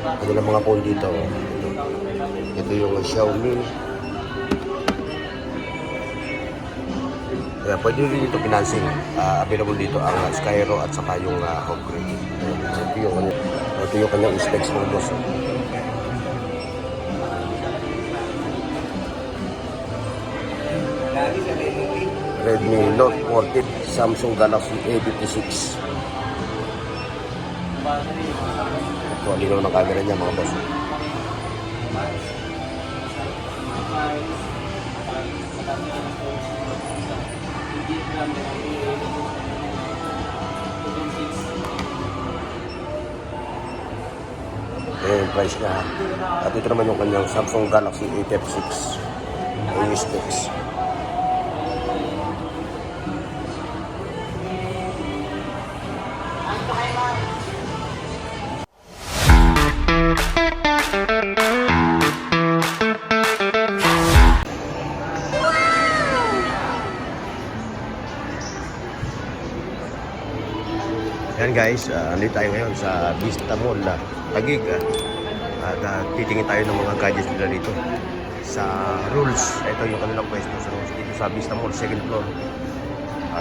Kanilang mga phone dito. Ito yung Xiaomi. Kaya pwede rin dito financing. Available dito ang Skyro at saka yung upgrade. Ito yung kanyang specs mga boss. Redmi Note 14, Samsung Galaxy A56. Ito, linaw ng camera niya mga boss. Yung price niya. At ito naman yung kanyang Samsung Galaxy A56. Yung specs. Yan guys, nandito tayo ngayon sa Vista Mall, Taguig. At titingin tayo ng mga gadgets nila dito sa Rules. Ito yung kanilang pwesto sa Rules dito sa Vista Mall, 2nd floor.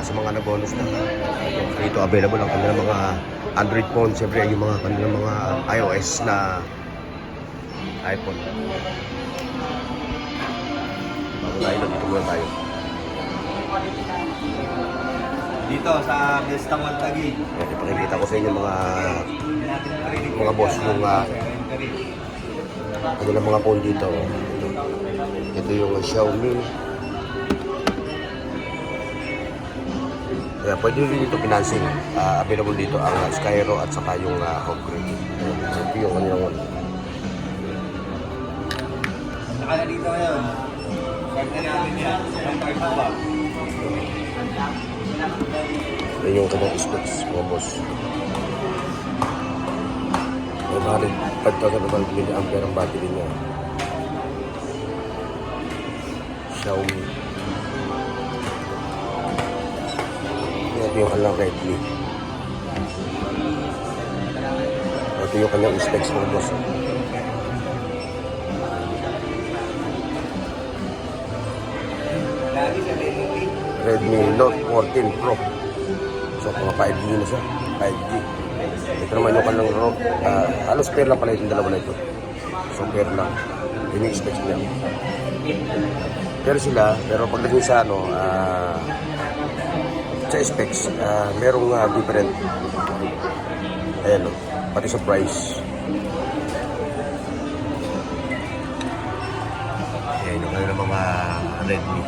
Sa mga nabonus na dito available ang kanilang mga Android phone. Siyempre yung mga kanilang mga iOS na iPhone. Bago tayo, dito muna tayo. Dito sa Vista Mall Taguig. Ipakikita ko sa inyo mga boss yung kanilang mga phone dito. Ito yung Xiaomi. Kaya pwede rin dito financing. Available dito ang Skyro at saka yung upgrade. Ito yung kanilang one. Saka na dito ngayon. Card na namin yan. Ang card mo ba? Yan yung kanyang specs mga boss. May valid 5,000 mAh ang battery niya. Xiaomi. Ito yung kanyang Redmi. Ito yung kanyang specs mga boss. Redmi Note 14 Pro. So, mga 5G na siya. 5G. Ito naman yung kanilang halos pair lang pala itong dalawa na ito. So, pair lang. Yun yung specs niya. Pero pagdating sa sa specs, merong different. Ayan, pati sa price. Ayan yung kanilang mga Redmi.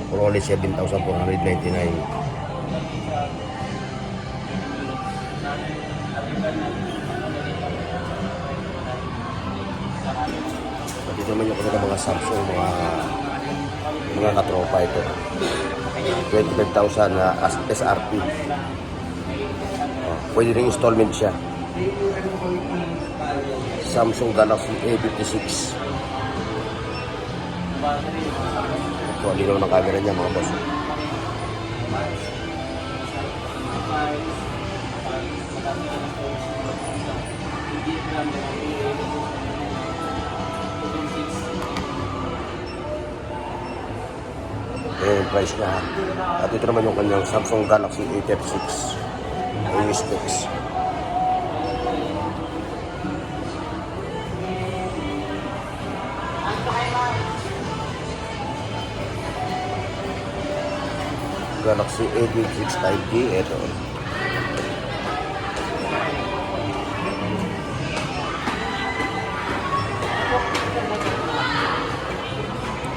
For only 7,499. Dito naman yung kanilang mga Samsung, mga katropa ito. 25,000 as SRP. Pwede rin installment siya. Samsung Galaxy A56. Ito, linaw ng camera niya mga boss. Yung price niya. At ito naman yung kanyang Samsung Galaxy A56. Yung specs. Galaxy A56 5G. Ito.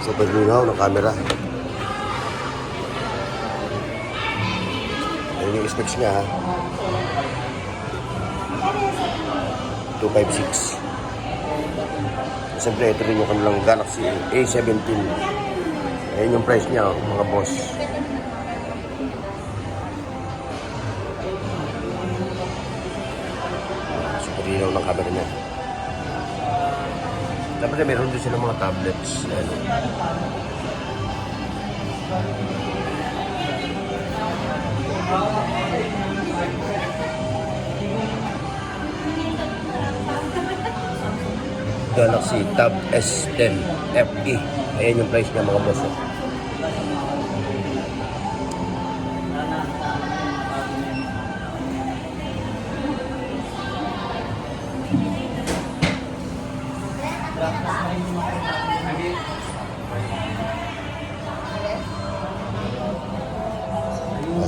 Super linaw ng camera. Ayun yung specs niya ha. 256. Siyempre ito rin yung kanilang Galaxy A17. Ayan yung price niya, mga boss. Super linaw ng camera niya. Dapat meron din sila mga tablets. Ayan. Galaxy Tab S10 FE. Ayan yung price niya, mga boss.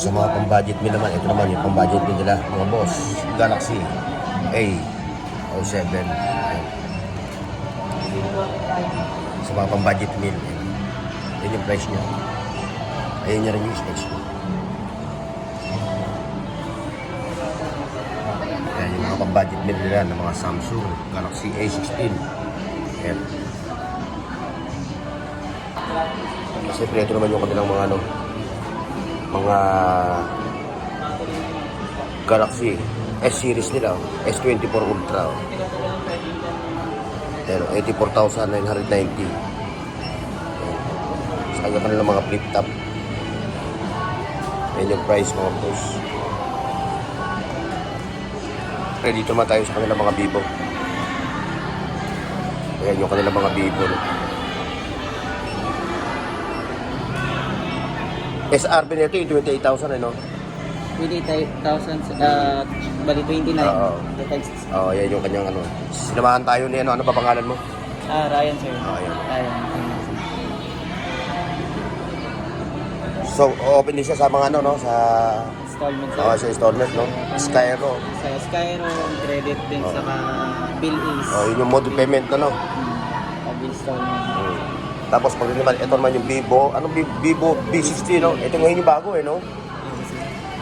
Sa mga pang-budget meal naman, ito naman yung pang-budget meal nila, mga boss. Galaxy A07. Ayan. Sa mga pang-budget meal, yan yung price niya. Ayan niya rin yung specs niya. Ayan yung mga pang-budget meal nila ng mga Samsung Galaxy A16. Ayan. Kasi ito naman yung kanilang mga mga Galaxy S-series nila, S24 Ultra. Pero 84,990. Sa kanya pa nila mga flip top. Yan yung price, mga boss. Pero dito naman tayo sa kanilang mga Vivo. Ayan yung kanilang mga Vivo. SRP nito yung 28,000 no? 28,000, bali 29. Oo. Oo, yan yung kanyang Sinamahan tayo ni ano ba pangalan mo? Ryan sir. Ayan. Ryan. So, open din siya sa mga sa Installment sir. sa installment, no? Skyro. Sa Skyro, credit din sa bill is. Yun yung mode payment na, no? Pag-installment. Tapos pag naman, ito naman yung Vivo. Anong Vivo V60, no? Ito ngayon yung bago, no?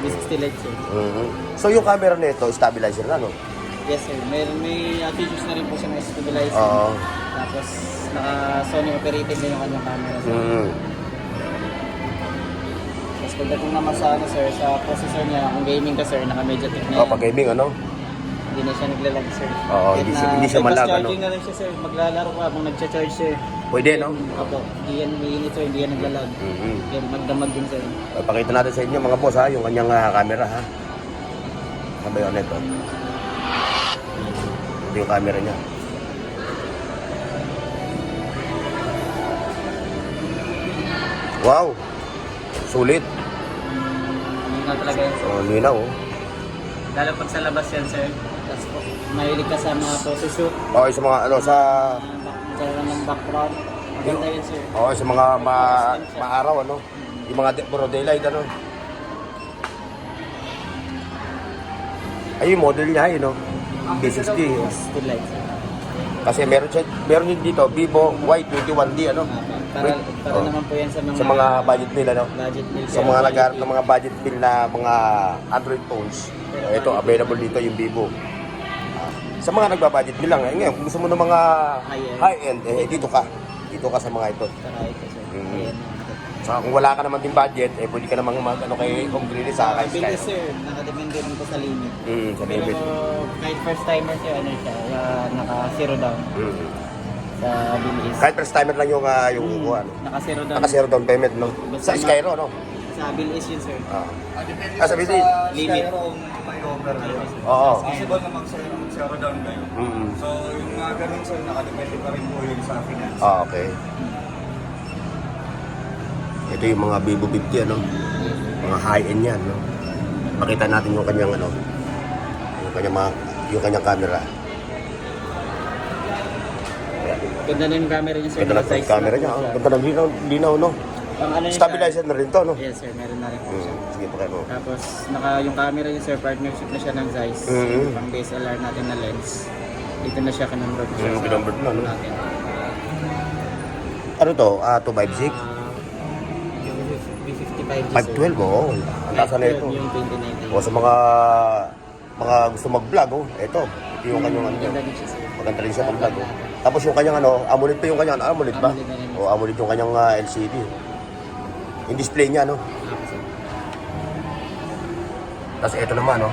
B60 Lite sir. So, yung camera nito, stabilizer na, no? Yes sir. May features na rin po siya na stabilizer. Oo. Tapos naka Sony operated din yung kanyang camera sir. Tapos pagdating naman sa sir, sa processor niya, kung gaming ka sir, naka Mediatek na yan. Pag gaming, ano? Hindi na siya naglalag sir. Oo, hindi siya malag, ano? Charging na rin siya sir. Maglalaro ka habang nagcha-charge sir. Pwede, no? Opo. Hindi yan mainit sir, hindi yan naglalag. Yan, magdamag din sir. Pakita natin sa inyo, mga boss, ha? Yung kanyang camera, ha? Ano ba yun ito? Ito yung camera niya. Wow! Sulit. Hindi na talaga yan sir. Linaw, oh. Lalo pag sa labas yan sir. Tapos po, mahilig ka sa mga photoshoot. Okay, sa mga, sa... Magkaroon ng background. Maganda yan sir. Okay, sa mga maaraw, ano? Yung mga broad daylight, ano? Ay, yung model niya, no? B60. Still light sir. Kasi meron din dito, Vivo Y21D, ano? Para naman po yan Sa mga budget meal, ano? budget meal. Sa mga nagharap ng mga budget meal na mga Android phones. Ito, available dito yung Vivo. Sa mga nagbabudget meal lang, ngayon, kung gusto mo ng mga high-end, dito ka. Dito ka sa mga ito. Saka ito sir. Mhm. Saka kung wala ka naman din budget, pwede ka namang kay Home Green sa kay Sky. Bilis sir, nakadepende rin po sa limit. Sa Pero limit. kahit first timer sir, ano siya, naka zero down sa bilis. Kahit first timer lang yung ano. Naka zero down. Naka zero down payment, no? Sa Skyro, no? Sa bilis yun sir. Sa bilis. Limit. Kung may offer kayo. Oo. Possible na mag-zero down kayo. So, yung mga ganun sir, nakadepende pa rin po yun sa finance. Okay. Ito yung mga Vivo 50, ano? Mga high-end yan, no? Makita natin yung kanyang, yung kanyang camera. Ganda na yung camera niya sir. Ganda na yung camera niya. Ganda ng linaw, no? Pang ano niya, Stabilizer na rin to, no? Yes sir, meron na rin po siya. Sige pa kayo. Tapos yung camera niya sir, partnership na siya ng Zeiss. Pang DSLR natin na lens. Dito na siya kinonvert siya sa Kinonvert na, no? natin. Ano to? 256? Yung B55 512, oo. Ang taas na ito. Yung 2019. O sa mga gusto mag-vlog, oh. Ito yung kanyang Maganda din siya sir. maganda rin siya mag-vlog, oh. Tapos yung kanyang AMOLED pa yung kanyang AMOLED ba? AMOLED na rin. O AMOLED yung kanyang LCD. Yung display niya, no? Tapos ito naman, no?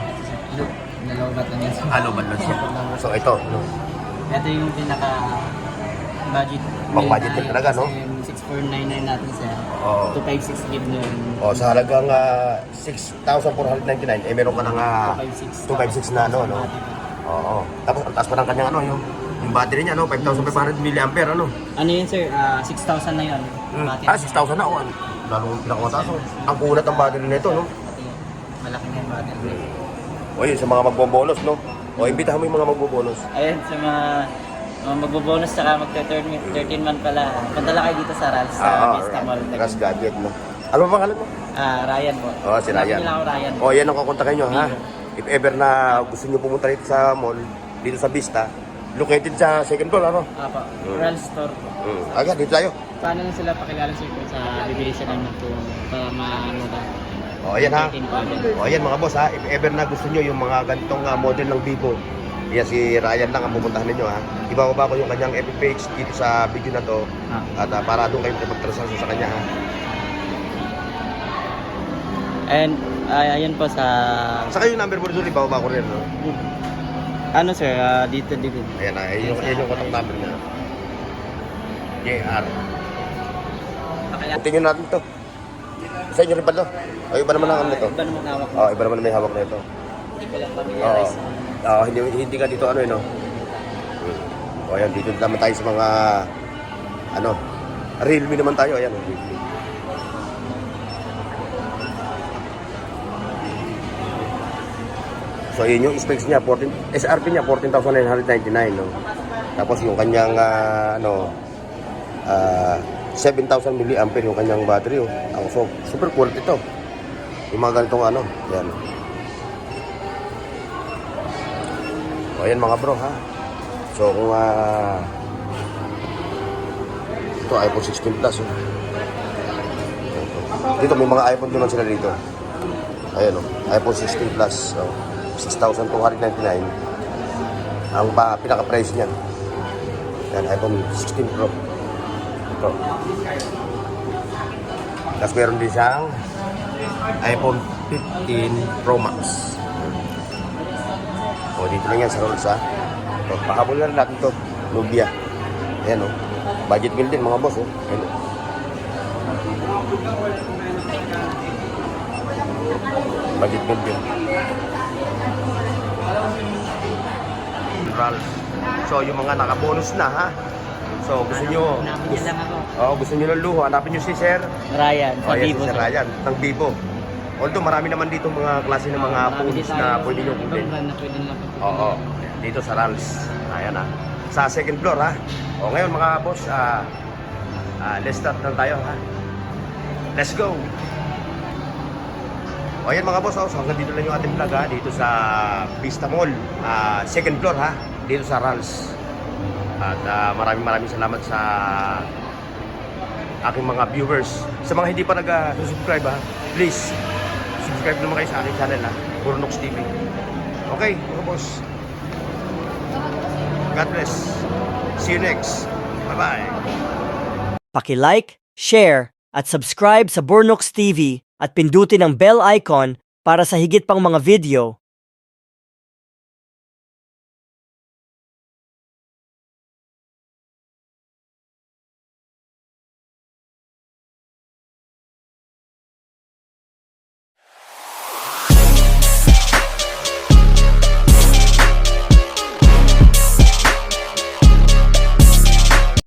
Look, nalobat na niya. Lobat lang siya. So ito, no? Ito yung pinaka budget. Pang budget din talaga, no? 6499 natin sir. Oo. 256 gig nun. Sa halagang 6,499, meron ka ng 256 na, no? Oo. Tapos ang taas pa ng kanyang, yung battery niya, 5,500 mAh, ano? Ano yun sir? 6,000 na yun. Battery. 6,000 na, lalong pinakamataas, Ang kunat ang battery nito, no? Malaki na yung battery. Sa mga magbobonos, no? Imbitahan mo yung mga magbobonos. Ayun, sa mga magbobonus saka mag-13 month pala. Punta lang kayo dito sa RALS, sa Vista Mall. Ras Gadget, no? Ano ba pangalan mo? Ryan po. Si Ryan. Hanapin nila ako Ryan. Yan ang kukontakin nyo, ha? If ever na gusto nyo pumunta dito sa mall, dito sa Vista, located sa second floor, ano? Apo, RALS store po. Agad, dito tayo. Paano lang sila pakilala sir kung sa bibili sila ng po para maano ba? Yan, ha? 13 po agad. Yan, mga boss, ha? If ever na gusto nyo yung mga ganitong model ng Vivo, si Ryan lang ang pupuntahan ninyo, ha? Ibababa ko yung kanyang FB page dito sa video na to. At para doon kayo magtransaksyon sa kanya, ha? And ayun po sa Saka yung number mo rin, ibababa ko rin, no? ano sir, dito. Ayan, yan yung contact number niya. JR. Tingnan natin to. Sa inyo rin ba to? Iba naman ang ano nito. Iba naman hawak. Iba naman may hawak na ito. Hindi ko lang familiarize. Hindi ka dito Ayan, dito naman tayo sa mga Realme naman tayo. Ayan, Realme. So, yun yung specs niya, SRP niya 14,999, no? Tapos yung kanyang 7,000 mAh yung kanyang battery, Ang super quality ito. Yung mga ganitong yan. Ayan mga bro, ha. So kung ito iPhone 16 Plus, Dito may mga iPhone din sila dito. Ayan, iPhone 16 Plus, 6,299 ang pinaka-price niya. Yan, iPhone 16 Pro. Ito. Tapos meron din siyang iPhone 15 Pro Max. Dito lang yan sa Rolls, ha. Pahabol na rin natin ito. Nubia. Ayan, budget meal din, mga boss, Ayan, budget meal din. Rolls. So, yung mga nakabonus na, ha. So, gusto nyo... gusto nyo ng luho. Hanapin nyo si Sir Ryan, sa Yes, Vivo. si Sir Ryan, ng Vivo. Although, marami naman dito mga klase ng mga phones na pwede nyo kunin. Dito sa Rals. Ayan, ha. Sa second floor, ha. Ngayon, mga boss, let's start na tayo, ha. Let's go! Ayan mga boss, so hanggang dito lang yung ating vlog, ha. Dito sa Vista Mall, second floor, ha. Dito sa Rals. At maraming salamat sa aking mga viewers. Sa mga hindi pa nag-subscribe, please subscribe naman kayo sa aking channel, Burnox TV. Okay, mga boss. God bless. See you next. Bye-bye. Paki-like, share, at subscribe sa Burnox TV at pindutin ang bell icon para sa higit pang mga video.